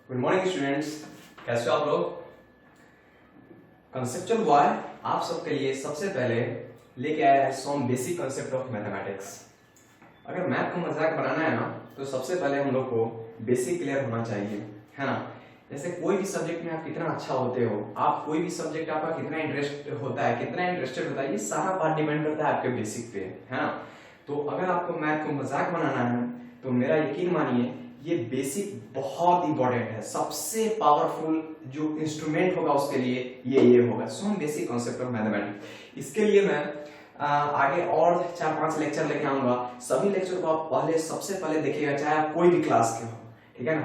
Good morning students, कैसे हो आप लोग। कंसेप्चुअल वाई आप सबके लिए सबसे पहले लेके आया है some basic concept of mathematics. अगर मैथ को मजाक बनाना है ना तो सबसे पहले हम लोग को बेसिक क्लियर होना चाहिए, है ना। जैसे कोई भी सब्जेक्ट में आप कितना अच्छा होते हो, आप कोई भी सब्जेक्ट आपका कितना इंटरेस्ट होता है, कितना इंटरेस्टेड होता है, ये सारा पार्ट डिपेंड करता है आपके बेसिक पे, है ना। तो अगर आपको मैथ को मजाक बनाना है तो मेरा यकीन मानिए ये बेसिक बहुत इंपॉर्टेंट है। सबसे पावरफुल जो इंस्ट्रूमेंट होगा उसके लिए ये होगा some basic concept of mathematics. इसके लिए मैं आगे और 4-5 लेक्चर लेके आऊंगा। सभी लेक्चर को आप सबसे पहले देखिएगा, चाहे आप कोई भी क्लास के हो, ठीक है ना।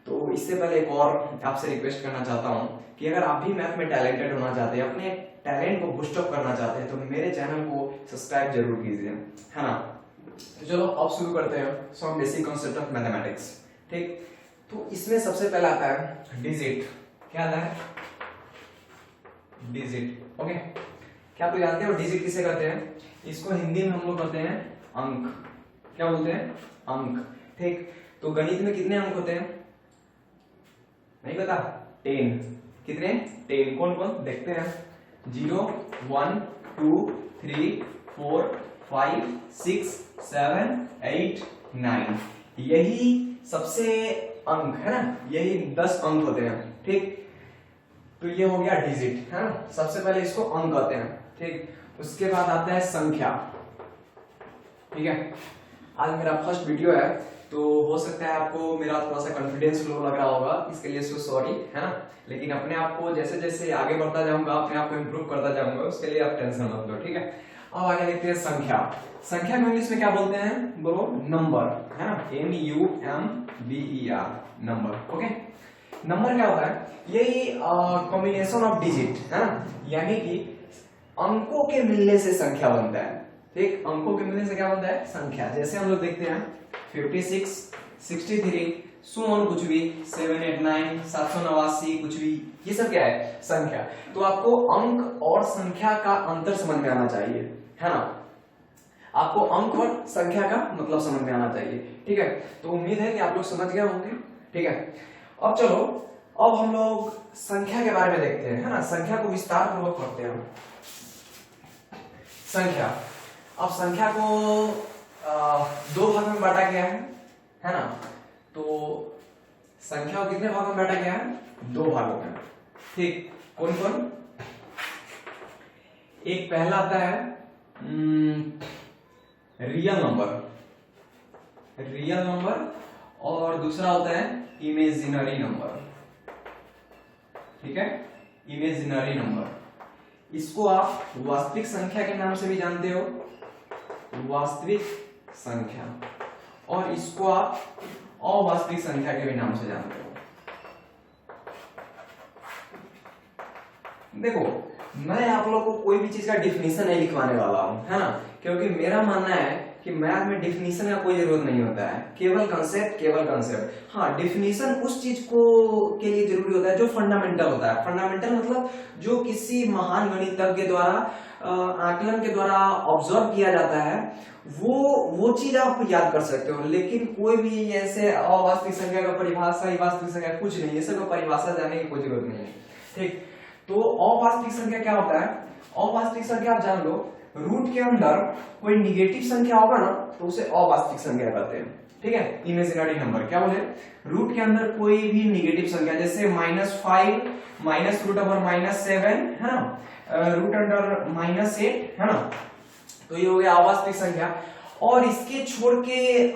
तो इससे पहले एक और आपसे रिक्वेस्ट करना चाहता हूँ कि अगर आप भी मैथ में टैलेंटेड होना चाहते हैं, अपने टैलेंट को बूस्ट अप करना चाहते हैं, तो मेरे चैनल को सब्सक्राइब जरूर कीजिए, है ना। तो चलो अब शुरू करते हैं some basic concept of mathematics. ठीक, तो इसमें सबसे पहला आता है डिजिट। क्या आता है? डिजिट। ओके, क्या आप जानते हो डिजिट किसे कहते हैं? इसको हिंदी में हम लोग कहते हैं अंक। क्या बोलते हैं? अंक। ठीक, तो गणित में कितने अंक होते हैं? नहीं पता? 10। कितने? 10। कौन कौन देखते हैं? 0 1 2 3 4 5 6 7 8 9। यही सबसे अंक है ना, यही 10 अंक होते हैं। ठीक, तो ये हो गया डिजिट, है ना। सबसे पहले इसको अंक कहते हैं। ठीक, उसके बाद आता है संख्या। ठीक है, आज मेरा फर्स्ट वीडियो है तो हो सकता है आपको मेरा थोड़ा सा कॉन्फिडेंस लो लग रहा होगा, इसके लिए सो सॉरी, है ना। लेकिन अपने आप को जैसे जैसे आगे बढ़ता जाऊंगा, अपने आप को इम्प्रूव करता जाऊंगा, उसके लिए आप टेंशन मत लो, ठीक है। अब आगे देखते हैं संख्या। संख्या को इंग्लिश में क्या बोलते हैं? बोलो नंबर, है ना। NUMBER, number. ओके, नंबर क्या होता है? यही कॉम्बिनेशन ऑफ डिजिट, है ना, यानी कि अंकों के मिलने से संख्या बनता है। ठीक, अंकों के मिलने से क्या बनता है? संख्या। जैसे हम लोग देखते हैं 56 63 सुमन कुछ भी 7 8 9 789 कुछ भी, ये सब क्या है? संख्या। तो आपको अंक और संख्या का अंतर समझ में आना चाहिए, है ना। आपको अंक और संख्या का मतलब समझ में आना चाहिए, ठीक है। तो उम्मीद है कि आप लोग समझ गए होंगे, ठीक है। अब चलो, अब हम लोग संख्या के बारे में देखते हैं, है ना। संख्या को विस्तार पूर्वक पढ़ते हैं। संख्या, अब संख्या को 2 भागों में बांटा गया है ना। तो संख्या को कितने भागों में बांटा गया है? 2 भागों में। ठीक, कौन कौन? एक पहला आता है रियल नंबर, और दूसरा होता है इमेजिनरी नंबर। ठीक है, इमेजिनरी नंबर। इसको आप वास्तविक संख्या के नाम से भी जानते हो, वास्तविक संख्या, और इसको आप अवास्तविक संख्या के भी नाम से जानते हो। देखो, मैं आप लोगों को कोई भी चीज का डिफिनीशन नहीं लिखवाने वाला हूं, है ना, क्योंकि मेरा मानना है कि मैथ में डिफिनीशन का कोई जरूरत नहीं होता है, केवल कंसेप्ट। हाँ, डिफिनीशन उस चीज को के लिए जरूरी होता है जो फंडामेंटल होता है। फंडामेंटल मतलब जो किसी महान गणितज्ञ द्वारा आकलन के द्वारा ऑब्जर्व किया जाता है, वो चीज आप याद कर सकते हो। लेकिन कोई भी ऐसे अवास्तविक संख्या का परिभाषा, वास्तविक संख्या कुछ नहीं, ये सब परिभाषा जानने की कोई जरूरत नहीं है। ठीक, तो अवास्तविक संख्या क्या होता है? अवास्तविक संख्या आप जान लो, रूट के अंदर कोई निगेटिव संख्या होगा ना तो उसे अवास्तविक संख्या कहते हैं। ठीक है, इमेजिनरी नंबर। क्या बोले? रूट के अंदर कोई भी निगेटिव संख्या, जैसे -5 -7, है ना, रूट अंडर -8, है ना, तो ये हो गया अवास्तविक संख्या। और इसके छोड़ के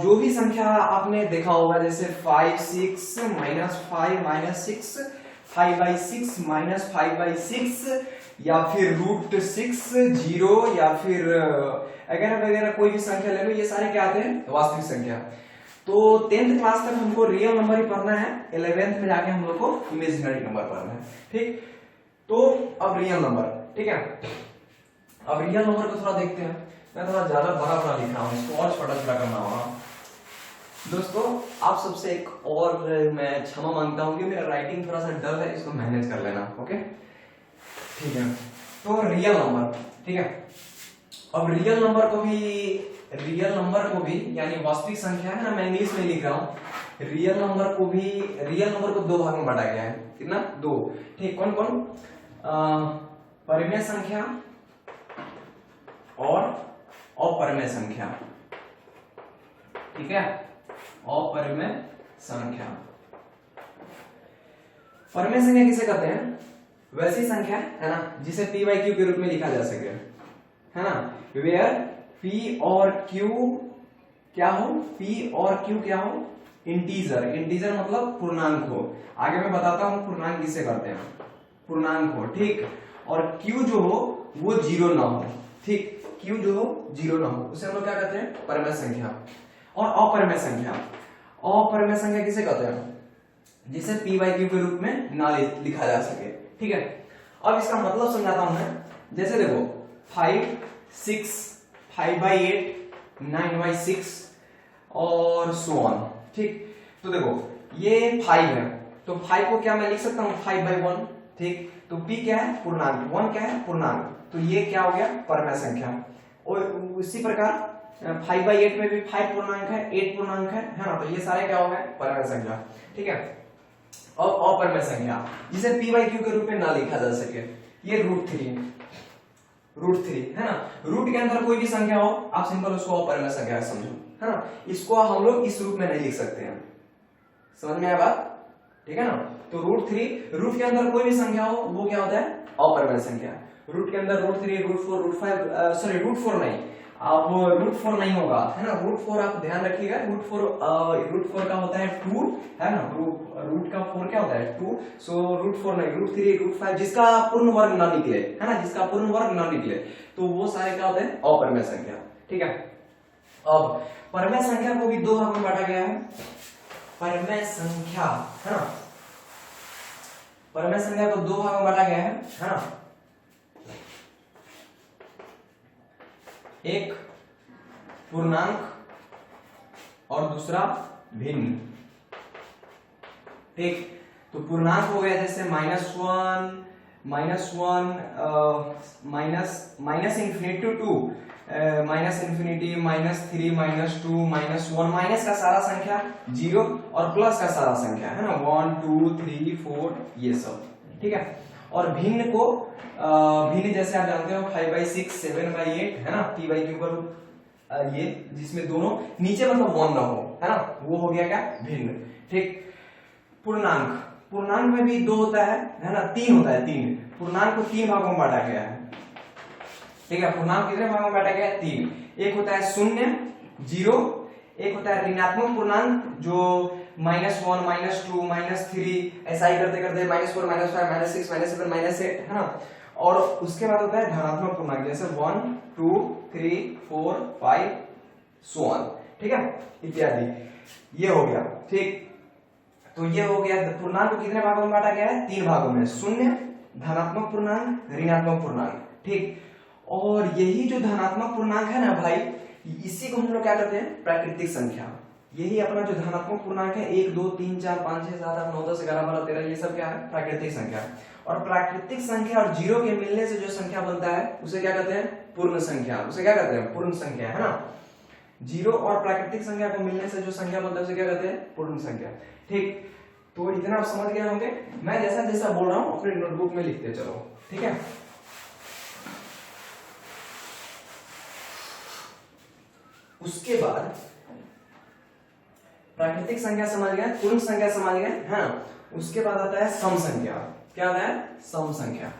जो भी संख्या आपने देखा होगा, जैसे 5 6 -5 -6 -5/6, या फिर √6 0, या फिर वगैरह वगैरह, कोई भी संख्या ले लो, ये सारे क्या आते हैं? वास्तविक संख्या। तो 10th क्लास तक हमको रियल नंबर ही पढ़ना है, 11th में जाके हम लोग को इमेजिनरी नंबर पढ़ना है। ठीक, तो अब रियल नंबर, ठीक है। अब रियल नंबर को थोड़ा देखते हैं। मैं थोड़ा ज्यादा बड़ा लिखा हूं, इसको और छोटा करना होगा। दोस्तों, आप सबसे एक और मैं क्षमा मांगता हूं कि मेरा राइटिंग थोड़ा सा डल है, इसको मैनेज कर लेना, ओके। ठीक है, तो रियल नंबर, ठीक है। अब रियल नंबर को भी यानी वास्तविक संख्या है ना, मैं इंग्लिश में लिख रहा हूं, रियल नंबर को दो भाग में बांटा गया है। कितना? दो। ठीक, कौन कौन? परिमेय संख्या और अपरिमेय संख्या। ठीक है, अपरिमेय संख्या। परिमेय संख्या किसे कहते हैं? वैसी संख्या है ना जिसे p बाई क्यू के रूप में लिखा जा सके, है ना, वेयर p और q क्या हो? p और q क्या हो? इंटीजर मतलब पूर्णांक हो। आगे मैं बताता हूं पूर्णांक किसे कहते हैं, पूर्णांक हो। ठीक, और q जो हो वो जीरो ना हो। ठीक, q जो हो जीरो ना हो, उसे हम लोग क्या कहते हैं? परिमेय संख्या। और अपरिमेय संख्या किसे कहते हैं? जिसे p बाई क्यू के रूप में ना लिखा जा सके। ठीक है, अब इसका मतलब समझाता हूं मैं। जैसे देखो 5, 6, 5/8, 9/6 और so on। ठीक, तो देखो ये 5 है, तो 5 को क्या मैं लिख सकता हूं? 5/1। ठीक, तो p क्या है? पूर्णांक। 1 क्या है? पूर्णांक। तो ये क्या हो गया? परिमेय संख्या। और उसी प्रकार 5/8 में भी 5 पूर्णांक है, 8 पूर्णांक है ना, तो ये सारे क्या हो गए? परिमेय संख्या। ठीक है, और अपरिमेय संख्या जिसे p बाई क्यू के रूप में ना लिखा जा सके, ये √3 है ना। रूट के अंदर कोई भी संख्या हो, आप सिंपल उसको अपरिमेय संख्या समझो, है ना। इसको हम लोग इस रूप में नहीं लिख सकते हैं, समझ में आया बात? ठीक है ना। तो √3, रूट के अंदर कोई भी संख्या हो वो क्या होता है? अपरिमेय संख्या। रूट के अंदर √3, √4, √5, सॉरी √4 नहीं, अब √4 नहीं होगा, है ना। √4 आप ध्यान रखिएगा, √4 का होता है 2, है ना। रूट का 4 क्या होता है? 2। सो √4 नहीं, √3, √5 जिसका पूर्ण वर्ग ना निकले, है ना, जिसका पूर्ण वर्ग ना निकले, तो वो सारे क्या होते हैं? अपरिमेय संख्या। ठीक है, अब परिमेय संख्या को भी दो भागों में बांटा गया है। परिमेय संख्या, है ना, परिमेय संख्या को दो भागों में बांटा गया है ना। एक पूर्णांक और दूसरा भिन्न। ठीक, तो पूर्णांक हो गया जैसे -1, -इंफिनिटी टू 2, -इंफिनिटी, -3, -2, -1, माइनस का सारा संख्या 0 और प्लस का सारा संख्या, है ना, 1, 2, 3, 4 ये सब। ठीक है, और भिन्न को भिन्न जैसे आप जानते हो 5/6, 7/8, है ना, p बाई क्यू का ये जिसमें दोनों नीचे मतलब 1 ना हो, है ना, वो हो गया क्या? भिन्न। ठीक, पूर्णांक में भी दो होता है ना, 3 होता है, 3। पूर्णांक को 3 भागों में बांटा गया है। ठीक है, पूर्णांक कितने भागों में बांटा गया है? 3। एक होता है 0, 0, एक होता है ऋणात्मक पूर्णांक जो -1, -2, -3 ऐसा ही करते करते -4, -5, -6, -7, -8, है ना। और उसके बाद होता है धनात्मक पूर्णांक जैसे 1, 2, 3, 4, 5 so on। ठीक है, इत्यादि। ये हो गया। ठीक, तो ये हो गया पूर्णांक को कितने भागों में बांटा गया है? 3 भागों में, 0, धनात्मक पूर्णांक, ऋणात्मक पूर्णांक। ठीक, और यही जो धनात्मक पूर्णांक है ना भाई, इसी को हम लोग क्या कहते हैं? प्राकृतिक संख्या। यही अपना जो धनात्मक पूर्णांक है 1, 2, 3, 4, 5, 6, 7, 8, 9, 10, 11, 12, 13 ये सब क्या है? प्राकृतिक संख्या। और प्राकृतिक संख्या और 0 के मिलने से जो संख्या बनता है उसे क्या कहते हैं? पूर्ण संख्या। उसे क्या कहते हैं? पूर्ण संख्या, है ना। 0 और प्राकृतिक संख्या को मिलने से जो संख्या बनता है उसे क्या कहते हैं? पूर्ण संख्या। ठीक, तो इतना आप समझ गए होंगे। मैं जैसा जैसा बोल रहा हूं अपने नोटबुक में लिखते चलो, ठीक है। उसके बाद प्राकृतिक संख्या समझ गए, पूर्ण संख्या समझ गए, है ना। उसके बाद आता है सम संख्या। क्या आता है? सम संख्या।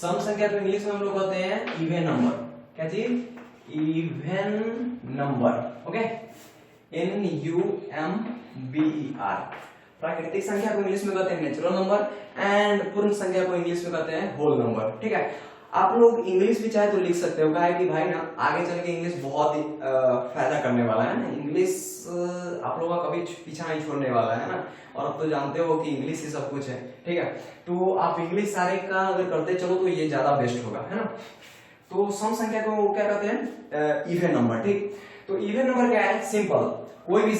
सम संख्या तो इंग्लिश में हम लोग कहते हैं इवन नंबर। क्या चीज? Even number. Okay, NUMBER। प्राकृतिक संख्या को इंग्लिश में कहते हैं नेचुरल नंबर एंड पूर्ण संख्या को इंग्लिश में कहते हैं होल नंबर। ठीक है, आप लोग इंग्लिश भी चाहे तो लिख सकते हो, कहा कि भाई ना आगे चल के इंग्लिश बहुत ही फायदा करने वाला है ना। इंग्लिश आप लोगों का कभी पीछा नहीं छोड़ने वाला है ना। और अब तो जानते हो कि इंग्लिश ही सब कुछ है। ठीक है, तो आप इंग्लिश सारे का अगर करते चलो तो ये ज्यादा बेस्ट होगा, है ना। तो सम संख्या को क्या कहते हैं? Even number. ठीक, तो इवन नंबर क्या है? सिंपल, कोई भी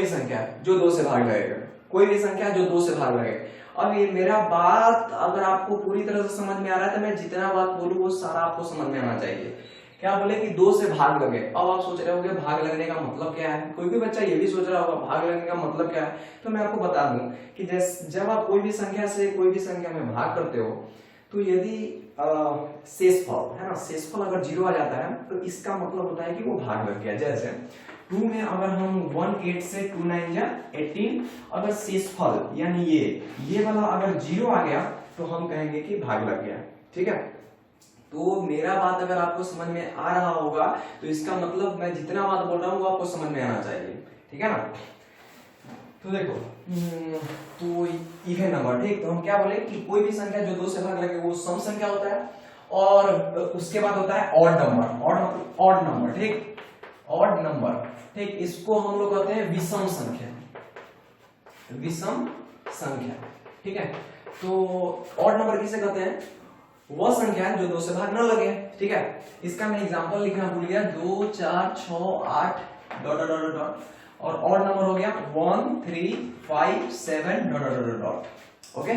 संख्या जो 2 से भाग लगेगा, कोई भी संख्या जो 2 से भाग लगेगा। अब ये मेरा बात अगर आपको पूरी तरह से समझ में आ रहा है तो मैं जितना बात बोलूं वो सारा आपको समझ में आना चाहिए। क्या बोले कि 2 से भाग लगे। अब आप सोच रहे होंगे भाग लगने का मतलब क्या है, कोई भी बच्चा ये भी सोच रहा होगा भाग लगने का मतलब क्या है। तो मैं आपको बता दूं कि जब आप कोई भी संख्या से कोई भी संख्या में भाग करते हो तो यदि शेषफल है ना, शेषफल अगर 0 आ जाता है तो इसका मतलब होता है कि वो भाग लग गया। जैसे 2 में अगर हम 1 8 से 2 9 जा 18, अगर शेषफल यानी ये वाला अगर 0 आ गया तो हम कहेंगे कि भाग लग गया। ठीक है, तो मेरा बात अगर आपको समझ में आ रहा होगा तो इसका मतलब मैं जितना बात बोल रहा हूँ वो आपको समझ में आना चाहिए। ठीक है ना, तो देखो तो इवन नंबर, ठीक, तो हम क्या बोले कि कोई भी संख्या जो 2 से भाग लगे वो सम संख्या होता है, और उसके बाद होता है ऑड नंबर, ऑड नंबर, ठीक, ऑड नंबर, ठीक, इसको हम लोग कहते हैं विषम संख्या, विषम संख्या। ठीक है, तो ऑड नंबर किसे कहते हैं, वह संख्या जो 2 से भाग न लगे। ठीक है, इसका मैं एग्जांपल लिखना भूल गया, 2 4 6 8 डॉट डॉट डॉट डॉट, और ऑड नंबर हो गया 1 3 5 7 dot dot dot dot. Okay,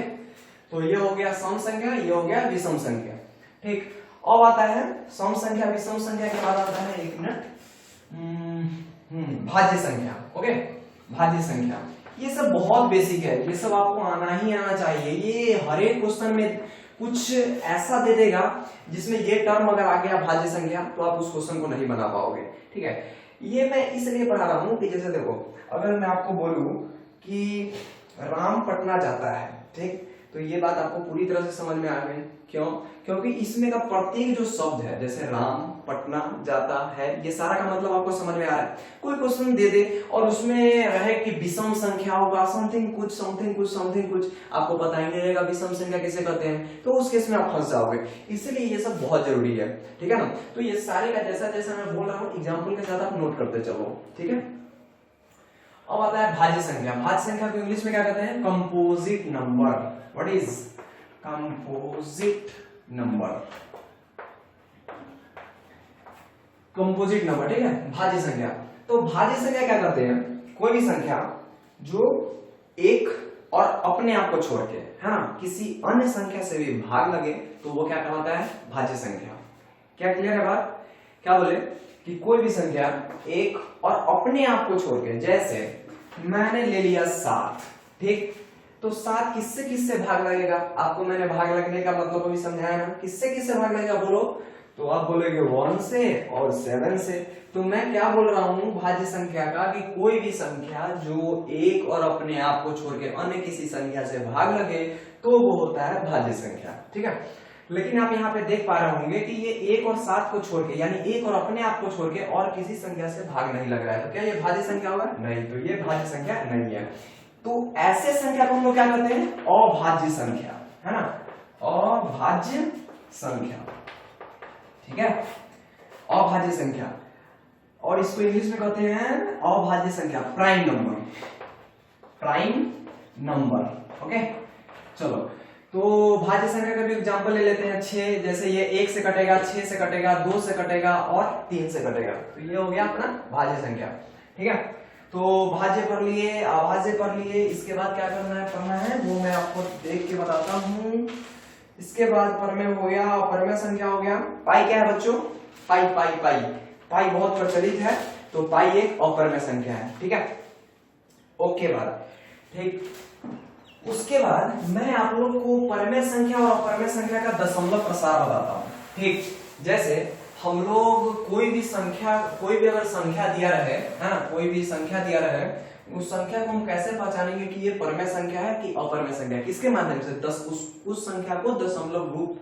तो ये हो गया सम संख्या, ये हो गया विषम संख्या। ठीक, अब आता है सम संख्या विषम संख्या के बाद आता है, एक मिनट, भाज्य संख्या। ओके, भाज्य संख्या, ये सब बहुत बेसिक है, ये सब आपको आना ही आना चाहिए। ये हर एक क्वेश्चन में कुछ ऐसा दे देगा जिसमें ये टर्म अगर आ गया भाज्य संख्या तो आप उस क्वेश्चन को नहीं बना पाओगे। ठीक है, ये मैं इसलिए पढ़ा रहा हूं कि जैसे देखो, अगर मैं आपको बोलूं कि राम पटना जाता है, ठीक, तो ये बात आपको पूरी तरह से समझ में आ गई। क्यों? क्योंकि इसमें का प्रत्येक जो शब्द है, जैसे राम पटना जाता है, ये सारा का मतलब आपको समझ में आ रहा है। कोई क्वेश्चन दे दे और उसमें रहे कि विषम संख्या होगा, समथिंग कुछ समथिंग कुछ समथिंग कुछ, आपको पता ही नहीं रहेगा विषम संख्या किसे कहते हैं, तो उस केस में आप फंस जाओगे। इसलिए ये सब बहुत जरूरी है। ठीक है ना, तो ये सारे का जैसा जैसा मैं बोल रहा हूँ एग्जाम्पल के साथ आप नोट करते चलो। ठीक है, अब आता है भाज्य संख्या। भाज्य संख्या को इंग्लिश में क्या कहते हैं, composite number. What is composite number, composite number. ठीक है, भाज्य संख्या। तो भाज्य संख्या क्या करते हैं, कोई भी संख्या जो एक और अपने आप को छोड़ के, है ना, किसी अन्य संख्या से भी भाग लगे तो वो क्या कहलाता है, भाज्य संख्या। क्या क्लियर है बात? क्या बोले कि कोई भी संख्या एक और अपने आप को छोड़ के, जैसे मैंने ले लिया 7, ठीक, तो 7 किससे किससे भाग लगेगा, आपको मैंने भाग लगने का मतलब अभी समझाया ना, किससे किससे भाग लगेगा बोलो, तो आप बोलेगे 1 से और 7 से। तो मैं क्या बोल रहा हूं भाज्य संख्या का, कि कोई भी संख्या जो एक और अपने आप को छोड़ के अन्य किसी संख्या से भाग लगे तो वो होता है भाज्य संख्या। ठीक है, लेकिन आप यहाँ पे देख पा रहे होंगे कि ये 1 और 7 को छोड़ के, यानी एक और अपने आप को छोड़ के और किसी संख्या से भाग नहीं लग रहा है, तो क्या ये भाज्य संख्या होगा? नहीं, तो ये भाज्य संख्या नहीं है। तो ऐसे संख्या को हम लोग क्या कहते हैं, अभाज्य संख्या, है ना, अभाज्य संख्या। ठीक है, अभाज्य संख्या, और इसको इंग्लिश में कहते हैं अभाज्य संख्या, prime number, prime number. Okay, चलो, तो भाज्य संख्या का भी एग्जांपल ले लेते हैं। 6, जैसे ये 1 से कटेगा, 6 से कटेगा, 2 से कटेगा और 3 से कटेगा, तो ये हो गया अपना भाज्य संख्या। ठीक है, तो भाज्य कर लिए, अभाज्य कर लिए, इसके बाद क्या करना है वो मैं आपको देख के बताता हूँ। इसके बाद परमेय हो गया, परमेय संख्या हो गया। पाई क्या है बच्चों, पाई पाई पाई पाई बहुत प्रचलित है, तो पाई एक अपरमेय संख्या है। ठीक है, ओके बात, ठीक। उसके बाद मैं आप लोग को परमेय संख्या और अपरमेय संख्या का दशमलव प्रसार बताता हूँ। ठीक, जैसे हम लोग कोई भी संख्या, कोई भी अगर संख्या दिया रहे, है ना, कोई भी संख्या दिया रहे, उस संख्या को हम कैसे पहचानेंगे कि ये परमेय संख्या है कि अपरमेय संख्या है? किसके माध्यम से, उस संख्या को दशमलव रूप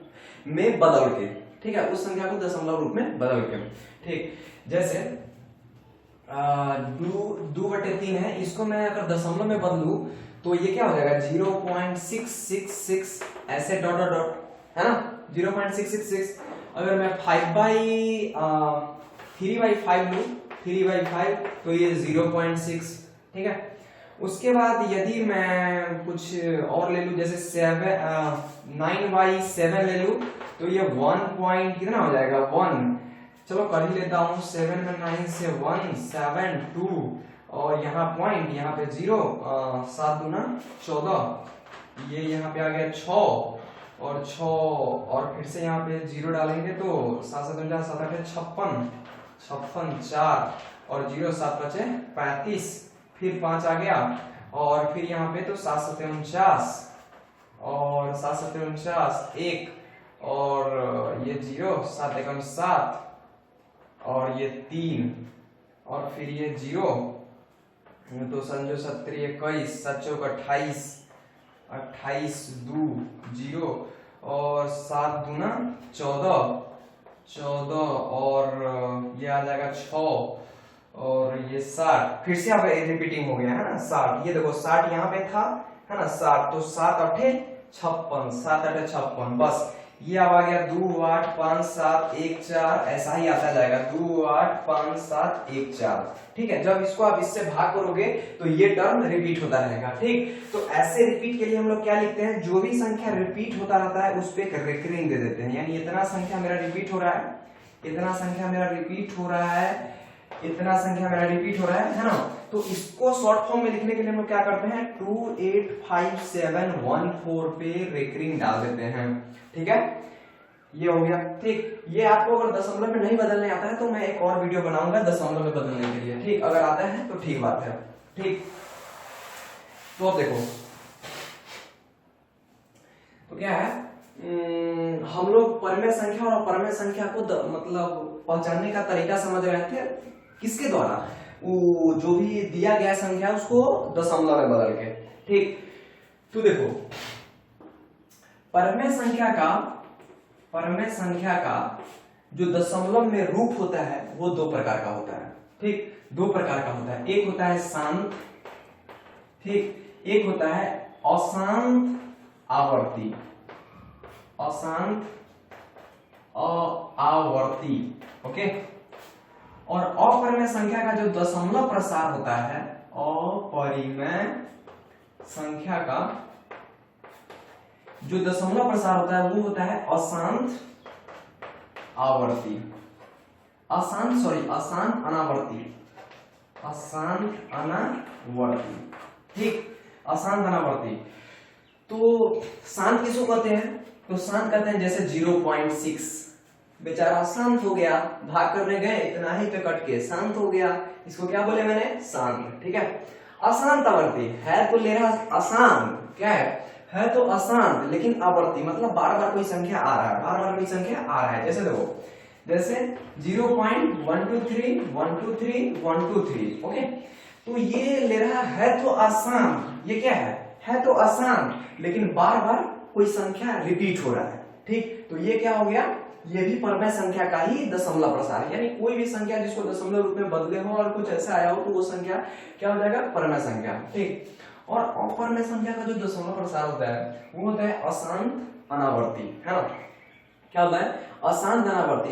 में बदल के। ठीक है, उस संख्या को दशमलव रूप में बदल के। ठीक, जैसे 2/3 है, इसको मैं अगर दशमलव में बदलू तो ये क्या हो जाएगा, 0.666 ऐसे डॉट डॉट डॉट, है ना, 0.666। अगर मैं 3/5 लू, 3/5, तो ये 0.6। ठीक है, उसके बाद यदि मैं कुछ और ले लू, जैसे 9/7 ले लू, तो ये 1 पॉइंट कितना हो जाएगा, 1। चलो कर ही लेता हूँ, 7 में 9 से 1 7 2, और यहाँ पॉइंट, यहाँ पे 0, 7 दूना 14, ये यहाँ पे आ गया 6, और 6 और फिर से यहाँ पे 0 डालेंगे तो 7 7 49 7 8 56 56 4 और 0 7 5 35 फिर 5 आ गया और फिर यहाँ पे तो 7 7 49 और 7 7 49 1 और ये 0 7 1 7 और ये 3 और फिर ये 0 तो समझो 70 21 7 चौक 28 28 2 0 और 7 दूना 14 14 और ये आ जाएगा 6 और ये 60 फिर से अब रिपीटिंग हो गया है ना 60 ये देखो 60 यहाँ पे था है ना 60 तो 7 8 56 7 8 56 बस ये अब आ गया 2 8 5 7 1 4 ऐसा ही आता जाएगा 2 8 5 7 1 4 ठीक है। जब इसको आप इससे भाग करोगे तो ये टर्म रिपीट होता रहेगा ठीक। तो ऐसे रिपीट के लिए हम लोग क्या लिखते हैं जो भी संख्या रिपीट होता रहता है उस पे एक रेकरिंग दे देते हैं यानी इतना संख्या मेरा रिपीट हो रहा है इतना संख्या मेरा रिपीट हो रहा है इतना संख्या मेरा रिपीट हो रहा है ना। तो इसको शॉर्ट फॉर्म में लिखने के लिए हम लोग क्या करते हैं 2 8 5 7 1 4 पे रेकरिंग डाल देते हैं ठीक है। ये हो गया ठीक। ये आपको अगर दशमलव में नहीं बदलने आता है तो मैं एक और वीडियो बनाऊंगा दशमलव में बदलने के लिए ठीक। अगर आता है तो ठीक बात है ठीक। तो अब देखो तो क्या है हम लोग परमेय संख्या और अपरमेय संख्या को मतलब पहचानने का तरीका समझ रहे थे किसके द्वारा वो जो भी दिया गया संख्या उसको दशमलव में बदल के ठीक। तो देखो परमेय संख्या का जो दशमलव में रूप होता है वो दो प्रकार का होता है ठीक। दो प्रकार का होता है एक होता है शांत ठीक एक होता है अशांत आवर्ती अशांत आवर्ती ओके। और अपरिमेय संख्या का जो दशमलव प्रसार होता है अपरिमेय संख्या का जो दशमलव प्रसार होता है वो होता है अशांत आवर्ती अशांत अनावर्ती अशांत अनावर्ती ठीक अशांत अनावर्ती। तो शांत किसको कहते हैं तो शांत कहते हैं जैसे 0.6 बेचारा शांत हो गया भाग करने गए इतना ही पे कट के शांत हो गया इसको क्या बोले मैंने शांत ठीक है। अशांत आवर्ती है तो ले रहा अशांत क्या है तो अशांत लेकिन आवर्ती मतलब बार बार कोई संख्या आ रहा है बार बार कोई संख्या आ रहा है जैसे देखो जैसे 0.123 123 123 ओके। तो ये ले रहा है तो आसान ये क्या है तो आसान लेकिन बार बार कोई संख्या रिपीट हो रहा है ठीक। तो ये क्या हो गया ये भी परमेय संख्या का ही दशमलव प्रसार यानी कोई भी संख्या जिसको दशमलव रूप में बदले हो और कुछ ऐसा आया हो तो वो संख्या क्या हो जाएगा परमेय संख्या ठीक। और अपरमेय संख्या का जो दशमलव प्रसार होता है वो होता है अशांत अनावर्ती है ना। क्या होता है अशांत अनावर्ती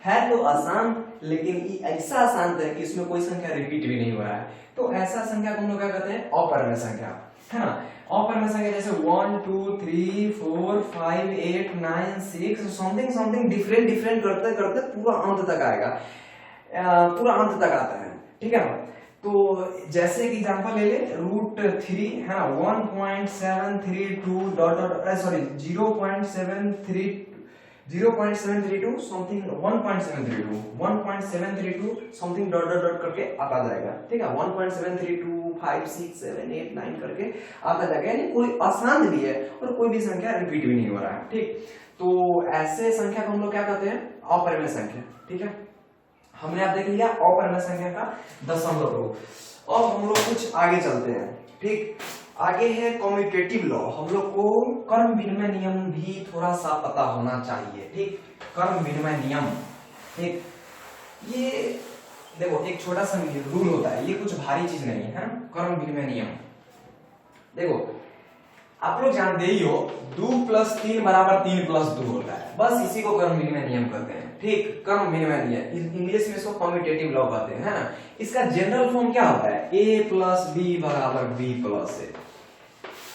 है तो अशांत लेकिन ऐसा अशांत है कि इसमें कोई संख्या रिपीट भी नहीं हो रहा है तो ऐसा संख्या को हम लोग क्या कहते हैं अपरमेय संख्या है ना। अपरमेय संख्या जैसे 1 2 3 4 5 8 9 6 समथिंग डिफरेंट करते करते पूरा अंत तक आएगा पूरा अंत तक आता है ठीक है। तो जैसे कि एग्जांपल ले ले √3 है ना 1.732 dot sorry 0.732 something 1.732 something dot करके आता जाएगा ठीक है। 1.732 5 6 7 8 9 करके आता जाएगा यानी कोई आसान भी है और कोई भी संख्या रिपीट भी नहीं हो रहा है ठीक। तो ऐसे संख्या को हम लोग क्या कहते हैं अपरिमेय संख्या ठीक है। हमने आप देख लिया अपरिमेय संख्या का दशमलव रूप। अब हम लोग कुछ आगे चलते हैं ठीक। आगे है कम्यूटेटिव लॉ। हम लोग को कर्म विनिमय नियम भी थोड़ा सा पता होना चाहिए ठीक। कर्म विनिमय नियम ठीक ये देखो एक छोटा सा रूल होता है ये कुछ भारी चीज नहीं है कर्म विनिमय नियम। देखो आप लोग जानते ही हो 2 + 3 = 3 + 2 होता है बस इसी को कर्म विनिमय नियम कहते हैं ठीक। कर्म विनिमय नियम इंग्लिश में इसको कम्यूटेटिव लॉ कहते हैं ना। इसका जनरल फॉर्म क्या होता है a + b = b + a।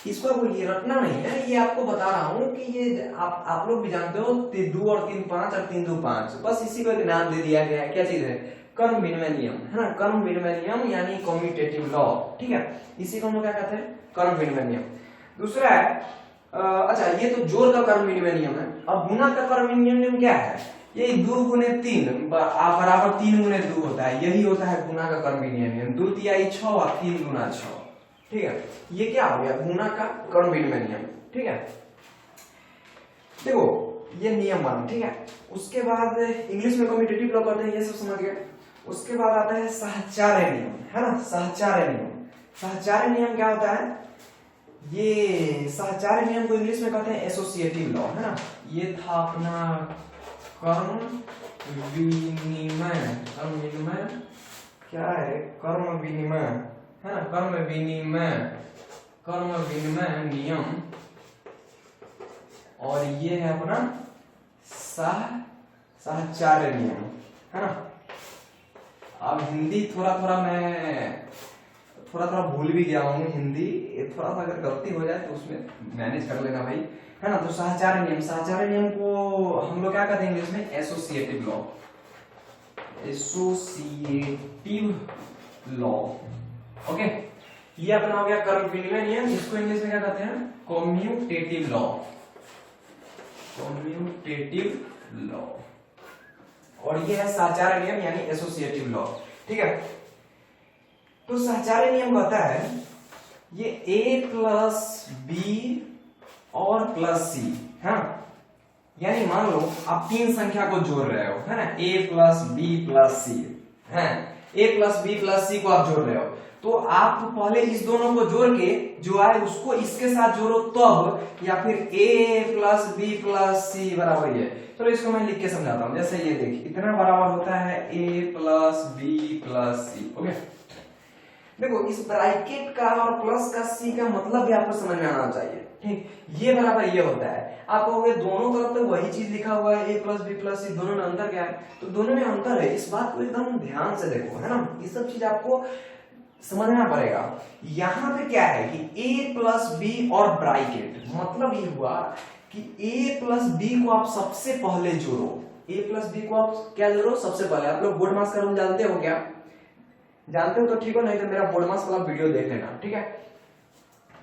इसको ये रटना नहीं है ये आपको बता रहा हूं कि ये आप लोग भी जानते हो 2 और 3 5 और 3 2 5 बस इसी को एक नाम दे दिया गया है क्या चीज है कर्म विनिमय नियम है ना। कर्म विनिमय नियम यानी कम्यूटेटिव लॉ ठीक है इसी को हम लोग क्या कहते हैं कर्म विनिमय नियम। दूसरा है अच्छा ये तो जोड़ का कर्म विनिमय नियम है। अब गुना का कर्म विनिमय नियम क्या है? ये 2 गुने 3 बराबर 3 गुने 2 होता है, यही होता है गुना का कर्म विनिमय नियम। 2 तिहाई 6 और 3 गुना 6। ठीक है, ये क्या हो गया? गुना का कर्म विनिमय नियम। ठीक है, देखो ये नियम मान। ठीक है, उसके बाद इंग्लिश में कम्यूटेटिव लॉ करते हैं, ये सब समझ गए। उसके बाद आता है साहचर्य नियम, है ना? साहचर्य नियम। साहचर्य नियम क्या होता है? ये साहचर्य नियम को इंग्लिश में कहते हैं एसोसिएटिव लॉ, है ना? ये था अपना कर्म विनिमय। कर्म विनिमय क्या है? कर्म विनिमय, है ना? कर्म विनिमय नियम। और ये है अपना साहचर्य नियम, है ना? अब हिंदी थोड़ा थोड़ा भूल भी गया हूँ हिंदी, थोड़ा सा अगर गलती हो जाए तो उसमें मैनेज कर लेना भाई, है ना? तो साहचर्य नियम को हम लोग क्या कहते हैं इंग्लिश में? Associative law. Associative law, okay. ये अपना हो गया कर्म विनिमय नियम। इसको इंग्लिश में क्या कहते हैं? Commutative law. Commutative law. और ये है साहचर्य नियम यानी एसोसिएटिव लॉ। ठीक है, तो साहचर्य नियम कहता है ये a प्लस बी और प्लस सी, है ना? यानी मान लो आप 3 संख्या को जोड़ रहे हो, है ना? a प्लस बी प्लस सी है, a प्लस बी प्लस सी को आप जोड़ रहे हो, तो आप पहले इस दोनों को जोड़ के जो आए उसको इसके साथ जोड़ो तब, या फिर a प्लस बी प्लस सी बराबर ये। चलो इसको मैं लिख के समझाता हूं। जैसे ये देखिए, इतना बराबर होता है a plus B plus C. Okay, देखो इस ब्रैकेट का और प्लस का सी का मतलब भी आपको समझ में आना चाहिए। ठीक, ये बराबर ये होता है। आप कहोगे दोनों तरफ तो वही चीज लिखा हुआ है, a प्लस बी प्लस सी, दोनों में अंतर क्या है? तो दोनों में अंतर है, इस बात को एकदम ध्यान से देखो, है ना? ये सब चीज आपको समझना पड़ेगा। यहाँ पे क्या है कि a प्लस बी और ब्रैकेट, मतलब ये हुआ कि a प्लस बी को आप सबसे पहले जोड़ो। a प्लस बी को आप क्या जोड़ो? सबसे पहले। आप लोग बोर्ड मास का रूल जानते हो क्या? जानते हो तो ठीक हो, नहीं तो मेरा बोर्ड मास वाला वीडियो देख लेना। ठीक है,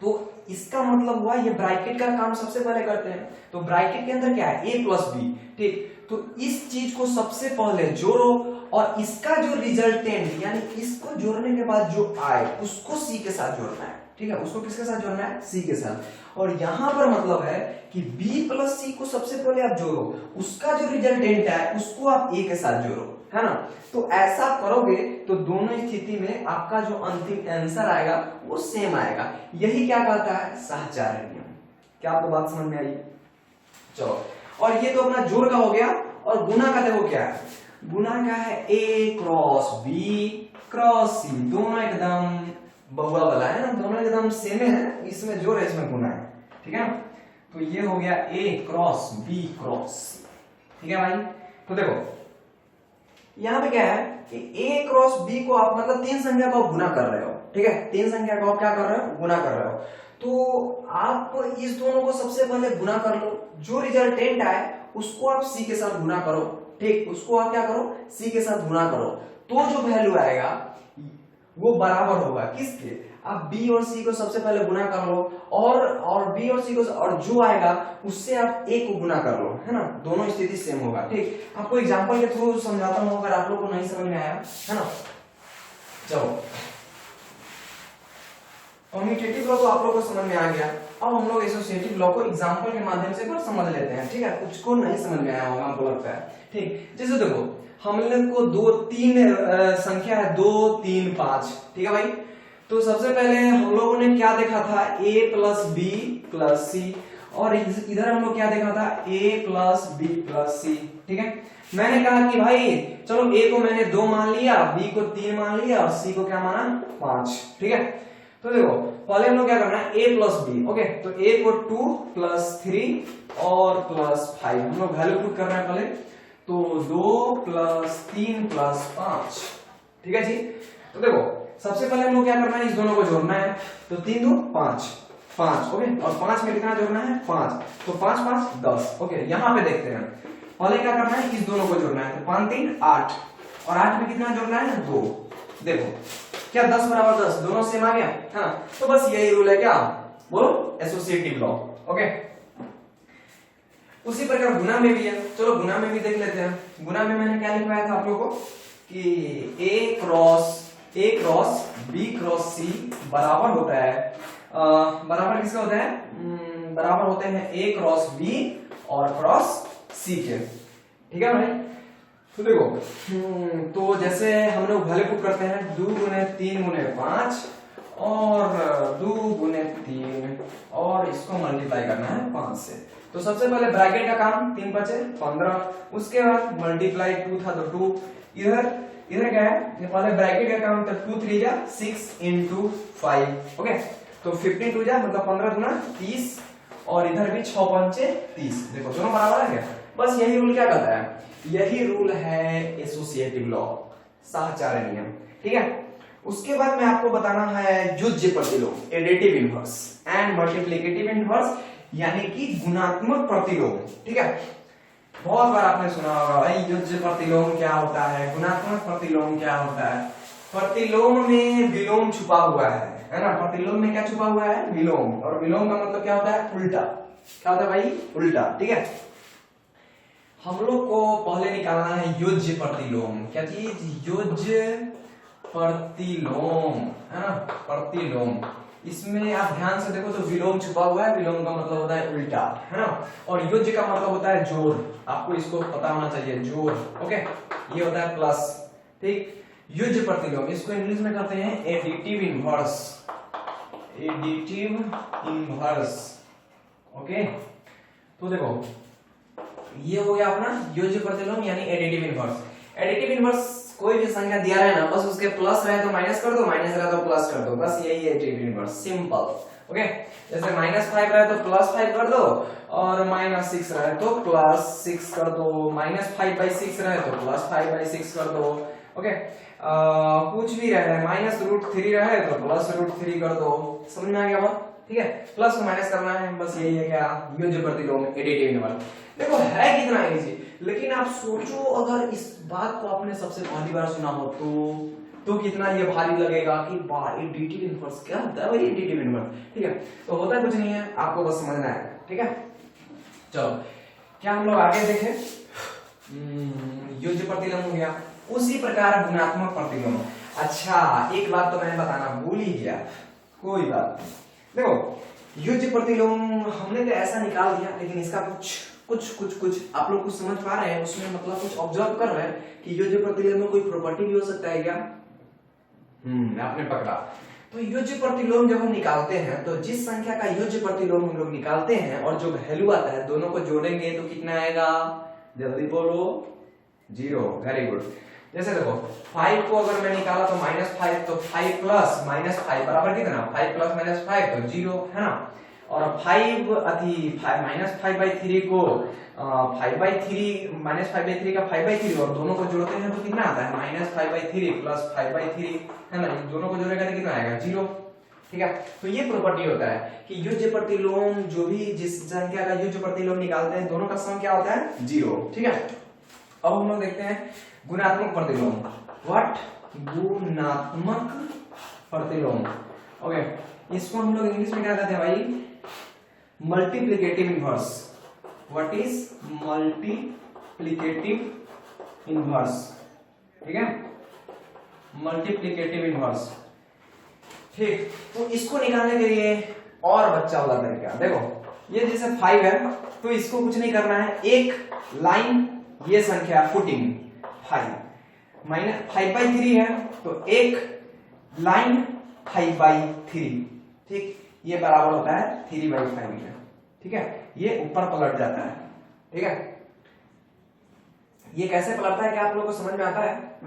तो इसका मतलब हुआ ये ब्रैकेट का काम सबसे पहले करते हैं। तो ब्रैकेट के अंदर क्या है? a plus B. ठीक, तो इस चीज को सबसे पहले जोड़ो और इसका जो रिजल्टेंट यानी इसको जोड़ने के बाद जो आए उसको सी के साथ जोड़ना है। ठीक है, उसको किसके साथ जोड़ना है? सी के साथ। और यहां पर मतलब है कि b प्लस सी को सबसे पहले आप जोड़ो, उसका जो रिजल्टेंट है उसको आप a के साथ जोड़ो, है ना? तो ऐसा करोगे तो दोनों स्थिति में आपका जो अंतिम आंसर आएगा वो सेम आएगा। यही क्या कहता है? साहचर्य नियम। क्या आपको बात समझ में आई? चलो, और ये तो अपना जोड़ का हो गया। और गुना का देखो क्या है? गुना क्या है? a cross b cross c, दोनों एकदम बहुआ वाला है ना, दोनों एकदम सेम है, इसमें जोड़ है इसमें गुना है। ठीक है, तो ये हो गया a cross b cross c। ठीक है भाई, तो देखो यहाँ पे क्या है कि a क्रॉस b को आप मतलब 3 संख्या को गुना कर रहे हो। ठीक है, 3 संख्या को आप क्या कर रहे हो? गुना कर रहे हो। तो आप इस दोनों को सबसे पहले गुना कर लो, जो रिजल्टेंट आए उसको आप c के साथ गुना करो। ठीक, उसको आप क्या करो? c के साथ गुना करो, तो जो वैल्यू आएगा वो बराबर होगा किसके? आप b और c को सबसे पहले गुना कर लो और b और c को, और जो आएगा उससे आप a को गुना कर लो, है ना? दोनों स्थिति सेम होगा। ठीक, आपको एग्जांपल के थ्रू समझाता हूं अगर आप लोग को नहीं समझ में आया, है ना? चलो, कम्यूटेटिव लॉ तो आप लोग को समझ में आ गया। अब हम लोग एसोसिएटिव लॉ को एग्जांपल के माध्यम से पर समझ लेते हैं। ठीक है, कुछ को नहीं समझ में आया होगा हमको लगता है। ठीक, जैसे देखो हम लोग को 2 3 संख्या है 2 3 5। ठीक है भाई, तो सबसे पहले हम लोगों ने क्या देखा था? a प्लस बी प्लस सी, और इधर हम लोग क्या देखा था? a प्लस बी प्लस सी। ठीक है, मैंने कहा कि भाई चलो a को मैंने 2 मान लिया, b को 3 मान लिया और c को क्या माना? 5। ठीक है, तो देखो पहले हम लोग क्या करना है? a plus B. ओके, तो a को 2 प्लस 3 और प्लस 5 हम लोग वैल्यू पुट कर रहे हैं पहले। तो 2 प्लस 3 प्लस 5। ठीक है जी, तो देखो सबसे पहले हम लोग क्या करना है? इस दोनों को जोड़ना है। तो 3 2 5 5। ओके, और 5 में कितना जोड़ना है? 5। तो 5 5 10। ओके, यहां पे देखते हैं पहले क्या करना है? इस दोनों को जोड़ना है। तो 5 3 8 और 8 में कितना जोड़ना है? 2। देखो क्या 10 बराबर 10, दोनों सेम आ गया, है ना? तो बस यही रूल है, क्या बोलो? Associative law. ओके, उसी प्रकार गुना में भी है, चलो गुना में भी देख लेते हैं। गुना में मैंने क्या लिखवाया था आप लोगों को कि A cross B cross C बराबर होता है, बराबर किसका होता है, बराबर होते हैं A क्रॉस B और क्रॉस C के, ठीक है भाई। तो देखो तो जैसे हम लोग भले पुट करते हैं 2 गुने 3 गुने 5 और 2 गुने 3 और इसको मल्टीप्लाई करना है 5 से। तो सबसे पहले ब्रैकेट का काम, 3 बचे 15, उसके बाद मल्टीप्लाई 2 था तो 2, इधर क्या है, ये पहले ब्रैकेट का काम, तो 2 3 जा 6 into 5, ओके। तो 15 2 जा मतलब 15 गुना 30 और इधर भी 6 पंचे 30, देखो दोनों बराबर है क्या। बस यही रूल क्या कहता है, यही रूल है एसोसिएटिव लॉ, साहचर्य नियम, ठीक है। उसके बाद में आपको बताना है युज्य प्रतिलोम, additive inverse and multiplicative inverse, यानी कि गुणात्मक प्रतिलोम, ठीक है। बहुत बार आपने सुना होगा भाई युज्य प्रतिलोम क्या होता है, गुणात्मक प्रतिलोम क्या होता है। प्रतिलोम में विलोम छुपा हुआ है ना, प्रतिलोम में क्या छुपा हुआ है, विलोम, और विलोम का मतलब क्या होता है, उल्टा। क्या होता है भाई, उल्टा, ठीक है। हम लोग को पहले निकालना है युज्य प्रतिलोम, क्या चीज, युज्य प्रतिलोम, है ना, प्रतिलोम। इसमें आप ध्यान से देखो तो विलोम छुपा हुआ है, विलोम का मतलब होता है उल्टा, है ना, और युज्य का मतलब होता है जोड़, आपको इसको पता होना चाहिए, जोड़, ओके, ये होता है प्लस, ठीक। युज्य प्रतिलोम, इसको इंग्लिश में कहते हैं additive inverse, additive inverse, okay. तो देखो ये हो गया अपना युज्य प्रतिलोम यानी एडिटिव इनवर्स। एडिटिव इनवर्स कोई भी संख्या दिया है ना, बस उसके प्लस रहे तो माइनस कर दो, माइनस रहे तो प्लस कर दो, बस यही है एडिटिव इनवर्स, सिंपल, ओके। जैसे -5 रहे तो +5 कर दो और -6 रहे तो +6 कर दो, -5/6 रहे तो +5/6 कर दो, ओके। कुछ भी रहे, -√3 रहे तो +√3 कर दो, समझ में आ गया बात, ठीक है। प्लस को माइनस करना है, बस यही है क्या, युज्य प्रतिलोम, एडिटिव इनवर्स। देखो है कितना इजी, लेकिन आप सोचो अगर इस बात को आपने सबसे पहली बार सुना हो तो कितना ये भारी लगेगा कि एडिटिव इनवर्स क्या होता है भाई, एडिटिव इनवर्स, ठीक है। तो होता कुछ नहीं है, आपको बस समझना है, ठीक है। चलो क्या हम लोग आगे देखें, युज्य प्रतिलोम हो गया, उसी प्रकार गुणात्मक प्रतिलोम। अच्छा एक बात तो मैंने बताना भूल ही गया, कोई बात नहीं। देखो युज्य प्रतिलोम हमने तो ऐसा निकाल दिया, लेकिन इसका कुछ आप लोग कुछ समझ पा रहे हैं, उसमें मतलब कुछ ऑब्जर्व कर रहे हैं कि युज्य प्रतिलोम में कोई प्रॉपर्टी भी हो सकता है क्या, आपने पकड़ा। तो युज्य प्रतिलोम जब हम निकालते हैं तो जिस संख्या का युज्य प्रतिलोम हम लोग निकालते हैं और जो वैल्यू आता है दोनों को जोड़ेंगे तो कितना आएगा, जल्दी बोलो, 0, वेरी गुड। जैसे देखो 5 को अगर मैं निकाला तो -5, तो 5 प्लस -5 बराबर कितना, 5 प्लस -5 तो 0, है ना। और 5 -5/3 को 5/3 -5/3 का 5/3 और दोनों को जोड़ते हैं तो कितना आता है, -5/3 प्लस 5/3, है ना, दोनों को जोड़ेगा तो कितना आएगा, 0, ठीक है। तो ये प्रॉपर्टी होता है कि युज्य प्रतिलोम जो भी जिस संख्या का युज्य प्रतिलोम निकालते हैं दोनों का सम क्या होता है, 0, ठीक है। अब हम लोग देखते हैं गुणात्मक प्रतिलोम, व्हाट, गुणात्मक प्रतिलोम, ओके। इसको हम लोग इंग्लिश में क्या कहते हैं भाई, multiplicative inverse. What is multiplicative inverse, ठीक है, मल्टीप्लिकेटिव इनवर्स, ठीक। तो इसको निकालने के लिए और बच्चा वाला तरीका देखो, ये जैसे 5 है तो इसको कुछ नहीं करना है, एक लाइन ये संख्या पुटिंग 5/3 है तो एक लाइन 5/3, ठीक, ये बराबर होता है 3/5 का, ठीक है। ये ऊपर पलट जाता है, ठीक है। ये कैसे पलटता है क्या आप लोगों को समझ में आता है,